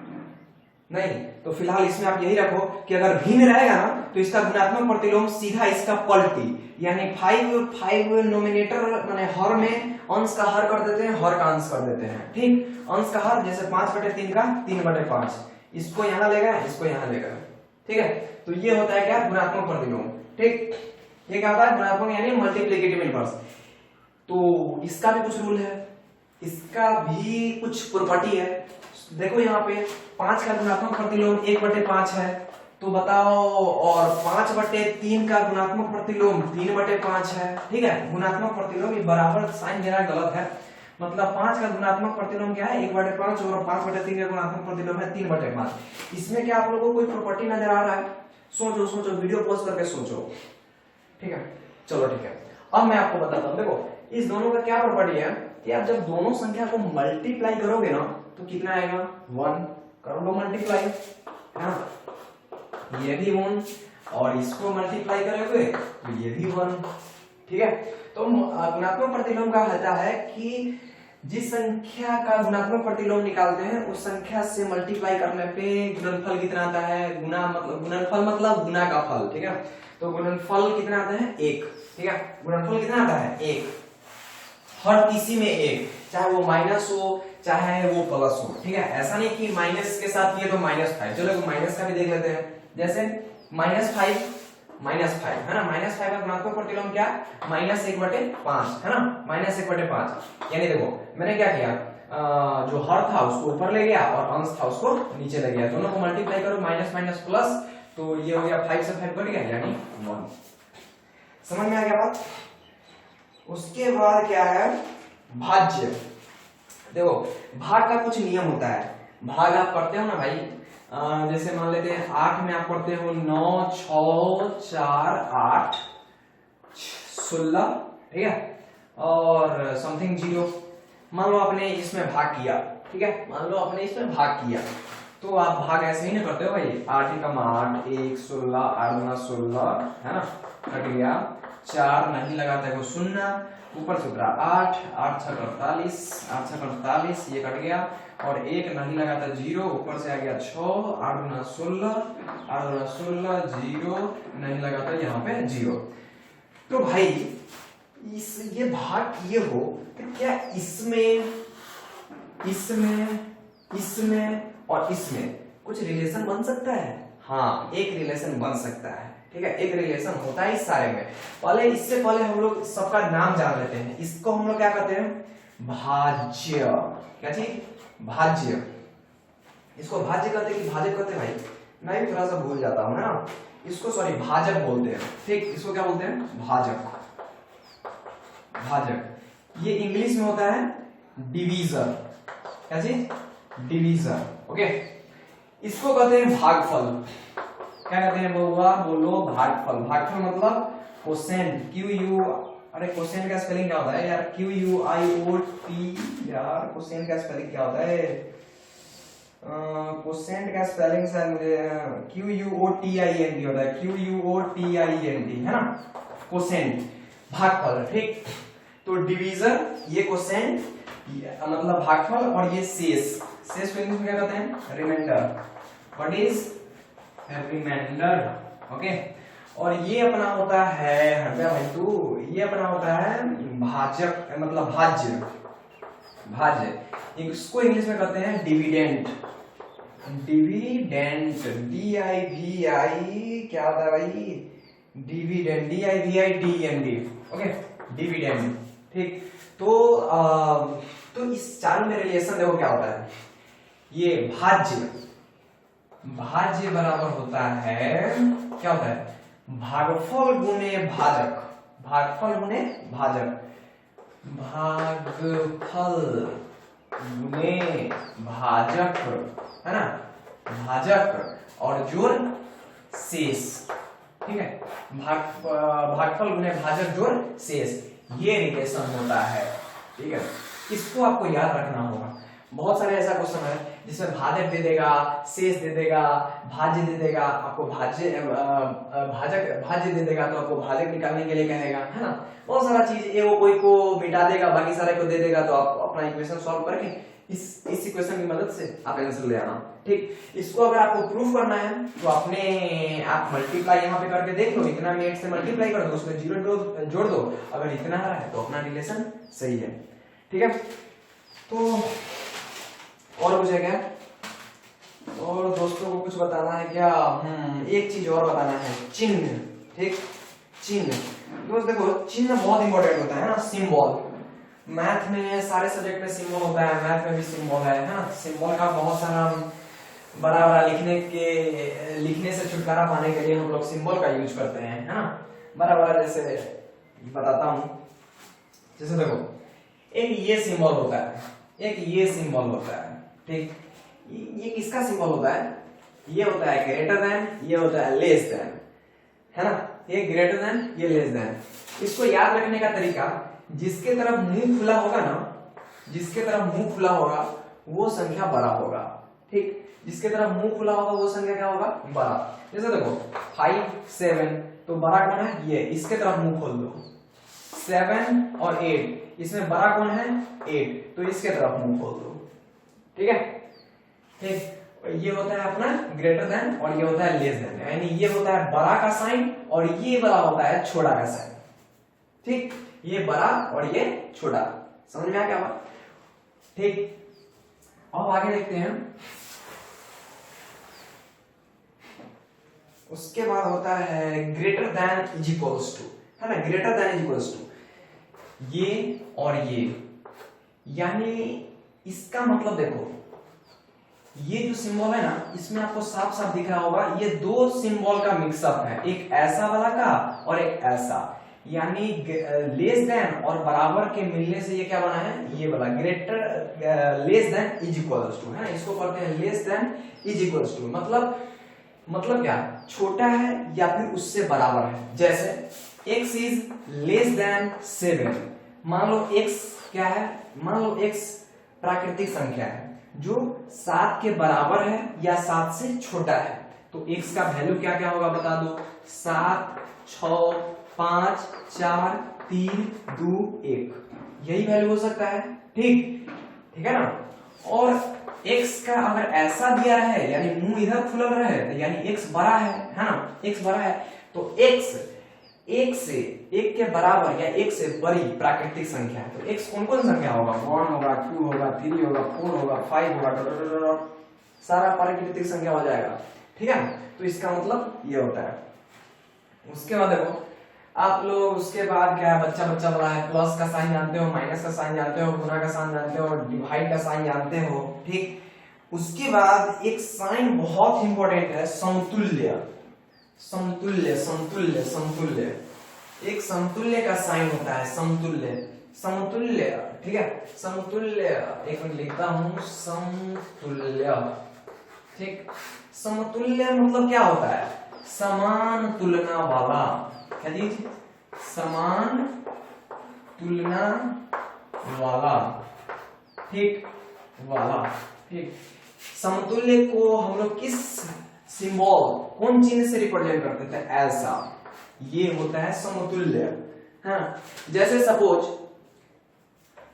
नहीं, तो फिलहाल इसमें आप यही रखो कि अगर भिन्न रहेगा ना तो इसका गुणात्मक प्रतिलोम सीधा इसका पलटी, यानी 5 नोमिनेटर माने हर में अंश का हर कर देते हैं, हर का अंश कर देते हैं, ठीक। अंश का हर जैसे 5/3 का 3/5, इसको यहां लेगा, इसको यहां लेगा, ठीक है। तो ये होता है क्या, गुणात्मक प्रतिलोम, ठीक। ये क्या होता है, गुणात्मक यानी मल्टीप्लिकेटिव इनवर्स। तो इसका भी कुछ रूल है, इसका भी कुछ प्रॉपर्टी है। देखो यहाँ पे 5 का गुणात्मक प्रतिलोम 1/5 है, तो बताओ, और 5/3 का गुणात्मक प्रतिलोम 3/5 है, ठीक है। गुणात्मक प्रतिलोम ये बराबर साइन मेरा गलत है, मतलब 5 का गुणात्मक प्रतिलोम क्या है 1/5 और 5/3 का गुणात्मक प्रतिलोम है 3/5। इसमें क्या आप लोगों को कोई प्रॉपर्टी नजर आ रहा है? सोचो सोचो, वीडियो पॉज करके सोचो, ठीक है। चलो ठीक है, अब मैं आपको बताता हूँ। देखो इस दोनों का क्या प्रॉपर्टी है कि आप जब दोनों संख्या को मल्टीप्लाई करोगे ना तो कितना आएगा 1, कर लो मल्टीप्लाई, है ना, ये भी 1 और इसको मल्टीप्लाई करोगे तो ये भी 1, ठीक है। तो गुणात्मक प्रतिलोम का होता है कि जिस संख्या का गुणात्मक प्रतिलोम निकालते हैं उस संख्या से मल्टीप्लाई करने पे गुणनफल कितना आता है, गुणनफल मतलब गुना का फल, ठीक है। तो गुणनफल कितना आता है 1, ठीक है। गुणनफल कितना आता है 1, हर किसी में 1, चाहे वो माइनस हो चाहे वो प्लस हो, ठीक है। ऐसा नहीं कि माइनस के साथ किए तो -5, चलो माइनस का भी देख लेते हैं। जैसे -5 है ना, -5 का गुणात्मक प्रतिलोम क्या -1/5 है ना, -1/5। यानी देखो मैंने क्या किया, जो हर था उसको ऊपर ले गया और अंश था उसको नीचे ले गया, दोनों को मल्टीप्लाई करो माइनस माइनस प्लस, तो ये हो गया 5 से 5 कट गया यानी 1। समझ में आ गया बात? उसके बाद क्या है भाज्य। देखो भाग का कुछ नियम होता है, भाग आप करते हो ना भाई, जैसे मान लेते हैं 8 में आप पढ़ते हो 9 6 4 8 16, ठीक है, और समथिंग 0। मान लो आपने इसमें भाग किया, ठीक है, मान लो आपने इसमें भाग किया, तो आप भाग ऐसे ही ना करते हो भाई, 8 × 8 1 16 8 × 16 है ना, कट गया, 4 नहीं लगाते हो 0, ऊपर से उतरा 8 8 6 48 8 6 48, ये कट गया, और 1 नहीं लगाता 0, ऊपर से आ गया 6 8 × 16 8 × 16 0 नहीं लगाता यहाँ पे 0। तो भाई ये भाग ये हो तो क्या इसमें और इसमें कुछ रिलेशन बन सकता है? हाँ, एक रिलेशन बन सकता है, ठीक है, एक रिलेशन होता है इस सारे में। इससे पहले हम लोग सबका नाम जान लेते हैं। इसको हम लोग क्या कहते हैं भाज्य। क्या चीज? भाज्य। इसको भाज्य कहते हैं कि भाजक कहते हैं भाई, मैं भी थोड़ा सा भूल जाता हूँ ना। इसको सॉरी भाजक बोलते हैं, ठीक, इसको क्या बोलते हैं भाजक। भाजक ये इंग्लिश में होता है डिवीजर। क्या चीज? डिवीजर। ओके, इसको कहते हैं भागफल। क्या कहते हैं बउआ? बोलो भागफल। भागफल मतलब कोसेंट, अरे कोसेंट का स्पेलिंग क्या होता है यार? QUIOT। यार कोसेंट का स्पेलिंग क्या होता है? कोसेंट का स्पेलिंग शायद मुझे QUOTINT होता है, QUOTINT है ना, कोसेंट, भागफल, ठीक। तो डिवीजर ये कोसेंट मतलब भागफल, और ये शेष को इंग्लिश में क्या कहते हैं? Reminder. What is reminder? Okay, और ये अपना होता है भाई तू, ये अपना होता है भाजक मतलब भाज्य। भाज्य इसको इंग्लिश में कहते हैं डिविडेंड। डिविडेंड DIVI क्या होता है भाई? Dividend DIVIDEND। ओके, डिविडेंड, ठीक। तो इस चारों में रिलेशन देखो क्या होता है। ये भाज्य बराबर होता है, क्या होता है? भागफल गुने भाजक। भागफल गुने भाजक। भागफल गुने भाजक है ना, भाजक और जोड़ शेष, ठीक है। भागफल गुने भाजक जोड़ शेष, ये रिलेशन होता है, ठीक है। इसको आपको याद रखना होगा। बहुत सारे ऐसा क्वेश्चन है जिसमें भाजक दे देगा, शेष दे देगा, भाज्य दे देगा, आपको भाज्य दे देगा तो आपको भाजक निकालने के लिए कहेगा, है ना। बहुत सारा चीज ये वो कोई को मिटा देगा, बाकी सारे को दे देगा, तो आप अपना इक्वेशन सॉल्व करके इस इक्वेशन की मदद से आप आंसर ले आना, ठीक। इसको अगर आपको प्रूफ करना है तो आप मल्टीप्लाई यहाँ पे करके देख लो, इतना में 8 से मल्टीप्लाई कर दो, उसमें 0 जोड़ दो, अगर इतना आ रहा है तो अपना रिलेशन सही है, ठीक है। तो और कुछ है क्या? और दोस्तों को कुछ बताना है क्या? एक चीज और बताना है, चिन्ह, ठीक। चिन्ह दोस्त देखो, चिन्ह बहुत इंपॉर्टेंट होता है ना, सिंबल। मैथ में सारे सब्जेक्ट में सिंबल होता है, मैथ में भी सिंबल है ना। सिंबल का बहुत सारा बड़ा बड़ा लिखने से छुटकारा पाने के लिए हम लोग सिंबल का यूज करते हैं, है ना। बड़ा बड़ा जैसे बताता हूं, जैसे देखो एक ये सिंबल होता है, एक ये सिंबल होता है, ठीक। ये किसका सिंबल होता है? ये होता है ग्रेटर देन, ये होता है लेस देन, है ना। ये ग्रेटर देन, ये लेस देन। इसको याद रखने का तरीका, जिसके तरफ मुंह खुला होगा ना, जिसके तरफ मुंह खुला होगा वो संख्या बड़ा होगा, ठीक। जिसके तरफ मुंह खुला होगा वो संख्या क्या होगा? बड़ा। जैसे देखो 5 7, तो बड़ा कौन है? ये, इसके तरफ मुंह खोल दो। 7 और 8, इसमें बड़ा कौन है? 8, तो इसके तरफ मुंह खोल दो, ठीक है। ठीक, ये होता है अपना ग्रेटर देन और ये होता है लेस देन, यानी ये होता है बड़ा का साइन और ये बड़ा होता है छोटा का साइन, ठीक। ये बड़ा और ये छोटा, समझ में आ गया बात? ठीक, अब आगे देखते हैं। उसके बाद होता है greater than is equals to, है ना। Greater than is equals to ये और ये, यानी इसका मतलब देखो, ये जो सिंबल है ना, इसमें आपको साफ साफ दिख रहा होगा, ये दो सिंबल का मिक्सअप है, एक ऐसा वाला का और एक ऐसा, यानी लेस देन और बराबर के मिलने से ये क्या बना है? ये वाला greater less than is equals to, है ना। इसको कहते हैं less than is equals to, मतलब क्या? छोटा है या फिर उससे बराबर है। जैसे x इज लेस देन 7, मान लो x क्या है? मान लो x प्राकृतिक संख्या है जो 7 के बराबर है या 7 से छोटा है, तो x का वैल्यू क्या क्या होगा बता दो? 7 6 5 4 3 2 1, यही वैल्यू हो सकता है, ठीक है ना। और x का अगर ऐसा दिया है, यानी मुंह इधर खुला रहे, तो यानी x बड़ा है ना, x बड़ा है, तो x 1 से 1 के बराबर या 1 से बड़ी प्राकृतिक संख्या है, तो x कौन कौन संख्या होगा? 1 होगा, 2 होगा, 3 होगा, 4 होगा, 5 होगा, सारा प्राकृतिक संख्या हो जाएगा, ठीक है। तो इसका मतलब ये होता है। उसके बाद देखो आप लोग, उसके बाद क्या है, बच्चा बड़ा है, प्लस का साइन जानते हो, माइनस का साइन जानते हो, गुना का साइन जानते हो, डिवाइड का साइन जानते हो, ठीक। उसके बाद एक साइन बहुत इंपॉर्टेंट है, समतुल्य। समतुल्य समतुल्य समतुल्य, एक समतुल्य का साइन होता है, समतुल्य समतुल्य, ठीक है। समतुल्य, एक मिनट लिखता हूं, समतुल्य, ठीक। समतुल्य मतलब क्या होता है? समान तुलना वाला, क्या चीज? समान तुलना वाला, ठीक वाला, ठीक। समतुल्य को हम लोग किस सिंबल, कौन चिन्ह से रिप्रेजेंट करते थे? ऐसा, ये होता है समतुल्य, हाँ। जैसे सपोज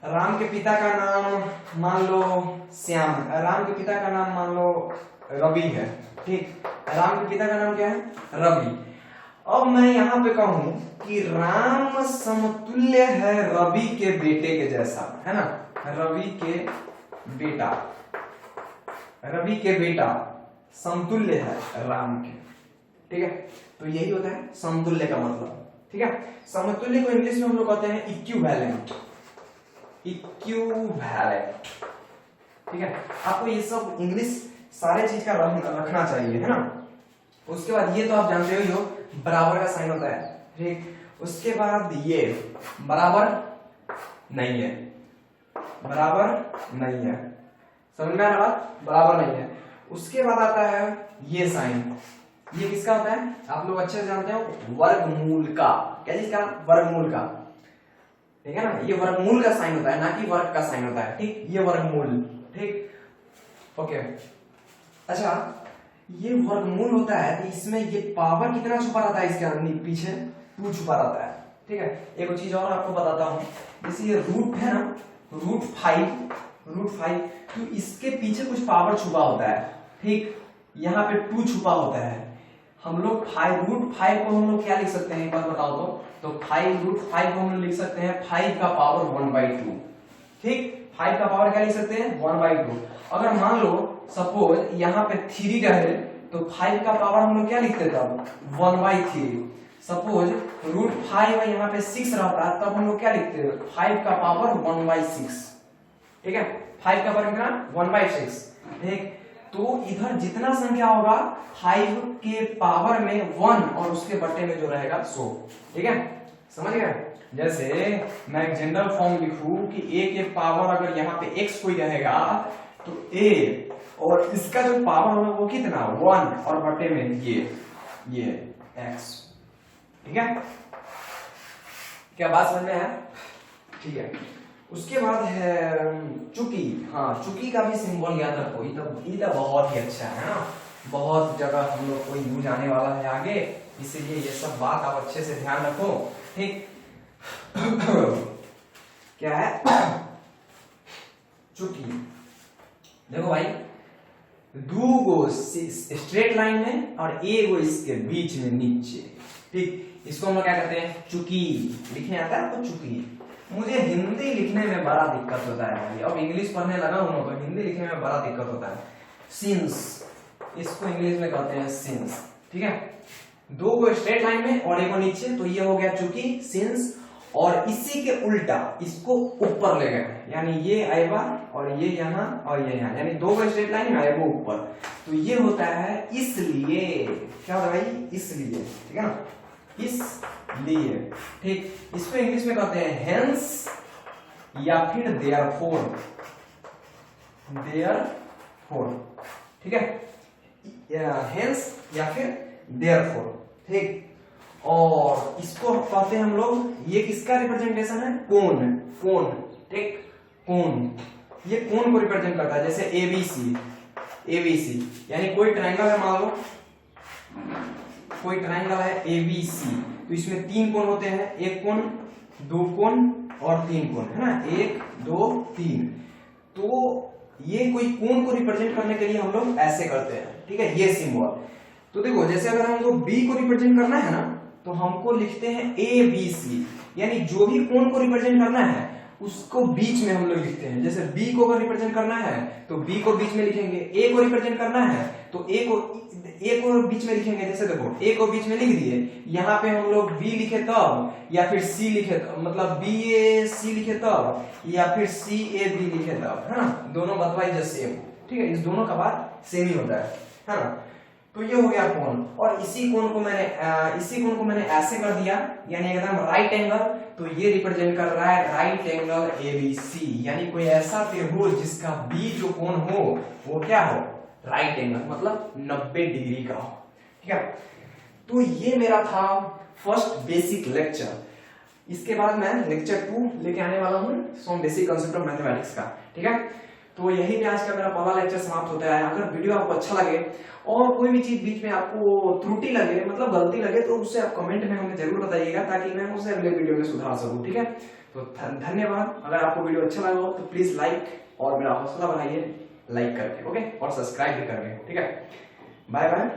राम के पिता का नाम मान लो श्याम, राम के पिता का नाम मान लो रवि है, ठीक। राम के पिता का नाम क्या है? रवि। अब मैं यहां पे कहूं कि राम समतुल्य है रवि के बेटे के जैसा, है ना। रवि के बेटा, रवि के बेटा समतुल्य है राम के, ठीक है। तो यही होता है समतुल्य का मतलब, ठीक है। समतुल्य को इंग्लिश में हम लोग कहते हैं इक्विवेलेंट, इक्विवेलेंट, ठीक है। आपको ये सब इंग्लिश सारे चीज का रखना चाहिए, है ना। उसके बाद ये तो आप जानते हो, बराबर का साइन होता है, ठीक। उसके बाद ये बराबर नहीं है, बराबर नहीं है, समझ में आ रहा बात? बराबर नहीं है। उसके बाद आता है ये साइन, ये किसका होता है? आप लोग अच्छे से जानते हो, वर्गमूल का। क्या चीज का? वर्गमूल का, ठीक है ना। ये वर्गमूल का साइन होता है, ना कि वर्ग का साइन होता है, ठीक। ये वर्गमूल, ठीक, ओके। अच्छा, ये वर्गमूल होता है तो इसमें ये पावर कितना छुपा रहता है? इसके अंदर पीछे 2 छुपा रहता है, ठीक है। एक चीज और आपको बताता हूं, जैसे ये रूट है ना, रूट 5, तो इसके पीछे कुछ पावर छुपा होता है, ठीक। यहाँ पे 2 छुपा होता है। हम लोग रूट 5 को हम लोग क्या लिख सकते हैं, एक बार बताओ तो 5 को हम लोग लिख सकते हैं 5 का पावर 1/2, ठीक। 5 का पावर क्या लिख सकते हैं? 1/2। अगर मान लो सपोज यहाँ पे 3 रहे, तो 5 का पावर हम लोग क्या लिखते थे? 1/3। सपोज रूट 5 है, यहाँ पे 6 रहता, तब हम लोग क्या लिखते? 5 का पावर 1/6, ठीक है। 5 का पावर कितना? 1/6, ठीक। तो इधर जितना संख्या होगा 5 के पावर में 1 और उसके बट्टे में जो रहेगा 100। ठीक है, समझ गए? जैसे मैं एक जनरल फॉर्म लिखूं कि a के पावर अगर यहाँ पे x कोई रहेगा तो a, और इसका जो पावर होगा वो कितना 1 और बट्टे में ये x। ठीक है, क्या बात समझ में है? ठीक है, उसके बाद है चुकी। हाँ, चुकी का भी सिंबल याद रखो, ये तो बहुत ही अच्छा है ना, बहुत जगह हम लोग को यूज आने वाला है आगे, इसीलिए ये सब बात आप अच्छे से ध्यान रखो। ठीक क्या है चुकी? देखो भाई, दो गो स्ट्रेट लाइन में और एक गो इसके बीच में नीचे। ठीक, इसको हम लोग क्या कहते हैं? चुकी। लिखने आता है आपको चुकी? मुझे हिंदी लिखने में बड़ा दिक्कत होता है भाई, अब इंग्लिश पढ़ने लगा हूं तो हिंदी लिखने में बड़ा दिक्कत होता है। सिंस, इसको इंग्लिश में कहते हैं सिंस। ठीक है, दो को स्ट्रेट लाइन में और एक को नीचे, तो ये हो गया चुकी, सिंस। और इसी के उल्टा इसको ऊपर ले गए, यानी ये आएगा और ये यहाँ और ये यहाँ, यानी दो को स्ट्रेट लाइन में आएगा ऊपर, तो ये होता है इसलिए। क्या होता है भाई? इसलिए। ठीक है ना, इसलिए। ठीक, इसको इंग्लिश में कहते हैं हेंस या फिर देयरफॉर। देयरफॉर, ठीक है, हेंस या फिर देयरफॉर। ठीक, और इसको कहते हैं हम लोग, ये किसका रिप्रेजेंटेशन है? कोण। कोण, ठीक, कोण, ये कोण को रिप्रेजेंट करता है। जैसे एबीसी, एबीसी यानी कोई ट्रायंगल है, मान लो कोई ट्रायंगल है एबीसी, तो इसमें 3 कोण होते हैं, एक कोण, 2 कोण और 3 कोण, है ना, 1 2 3। तो ये कोई कोण को रिप्रेजेंट करने के लिए हम लोग ऐसे करते हैं। ठीक है, ये सिंबल। तो देखो, जैसे अगर हमको बी को रिप्रेजेंट करना है ना, तो हमको लिखते हैं ए बी सी, यानी जो भी कोण को रिप्रेजेंट करना है उसको बीच में हम लोग लिखते हैं। जैसे बी को अगर रिप्रेजेंट करना है तो बी को बीच में लिखेंगे, ए को रिप्रेजेंट करना है तो ए को बीच में लिखेंगे। जैसे देखो, ए को बीच में लिख दिए, यहाँ पे हम लोग बी लिखे तब, या फिर सी लिखे तब, मतलब बी ए सी लिखे तब, या फिर सी ए बी लिखे तब, है ना, दोनों बतवाई जैसे सेम। ठीक है, इस दोनों का बात सेम ही होता है ना। तो ये हो गया कोण, और इसी कोण को मैंने ऐसे कर दिया, यानी एकदम राइट एंगल, तो ये रिप्रेजेंट कर रहा है राइट एंगल एबीसी, यानी कोई ऐसा त्रिभुज जिसका बी जो कोण हो वो क्या हो? राइट एंगल, मतलब 90 डिग्री का हो। ठीक है, तो ये मेरा था फर्स्ट बेसिक लेक्चर। इसके बाद मैं लेक्चर 2 लेके आने वाला हूँ, some basic concept of mathematics का। ठीक है, तो यही पे आज का मेरा पहला लेक्चर समाप्त होता है। अगर वीडियो आपको अच्छा लगे और कोई भी चीज बीच में आपको त्रुटि लगे, मतलब गलती लगे, तो उससे आप कमेंट में हमें जरूर बताइएगा, ताकि मैं उसे अगले वीडियो में सुधार सकूं। ठीक है, तो धन्यवाद। अगर आपको वीडियो अच्छा लगा हो तो प्लीज लाइक और मेरा हौसला बढ़ाइए लाइक करके, ओके, और सब्सक्राइब भी करके। ठीक है, बाय बाय।